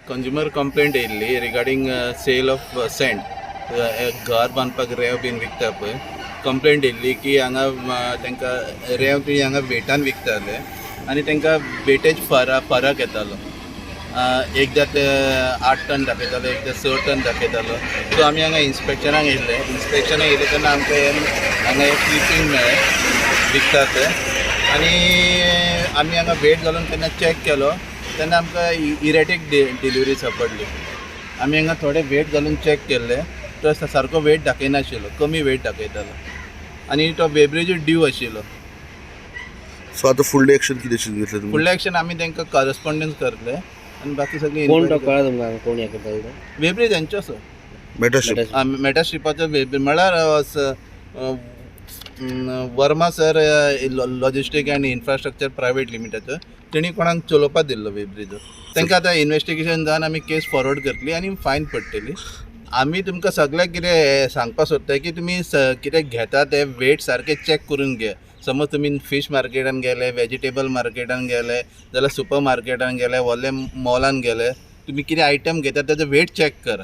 Consumer complaint येयल्ली regarding sale of sand घर बांदपाक रेंव बीन विकता पळय. कंप्लेंट येयल्ली की हांगा तांकां रेंव बी हांगा वेटान विकताले आनी तांकां वेटेज फरक येतालो. एकदां ते 8 टन दाखयतालो, एकदां 6 टन दाखयतालो. सो आमी हांगा इन्स्पेक्शनाक येयले तेन्ना आमकां हांगा एक क्लिपींग मेळ्ळें विकतात ते. आनी आमी हांगा वेट घालून तेन्ना चॅक केलो तेन्ना आमकां इरेटीक डिलिव्हरी सापडली. आमी हांगा थोडे वेट घालून चॅक केल्ले तो सारको वेट दाखयनाशिल्लो, कमी वेट दाखयतालो आनी तो वेब्रेजूच ड्यू आशिल्लो. सो आतां फुडलें एक्शन कितें घेतलें तुमी? फुडलें एक्शन आमी तांकां कॉरस्पॉन्डन्स करतले आनी बाकी सगळी कोण तो कळ्ळा तुमकां कोण हें करता तो? वेब्रेज हेंचोच मेटाशिप मेटाशिपाचो वेब्रेज म्हळ्यार Verma sir logistic and infrastructure private लिमिटेडचो तेणी कोणाक चलोवपाक दिल्लो वेब्रेजो. तांकां आतां इन्वेस्टिगेशन जावन आमी केस फॉरवर्ड करतली आनी फायन पडटली. आमी तुमकां सगळ्याक कितें सांगपाक सोदता की तुमी कितें घेता ते वेट सारके चॅक करून घे. समज तुमी फीश मार्केटान गेले, वेजिटेबल मार्केटान गेले जाल्यार सुपर मार्केटान गेले, व्हडले मॉलान गेले, तुमी कितें आयटम घेता तेजो वेट चॅक करा.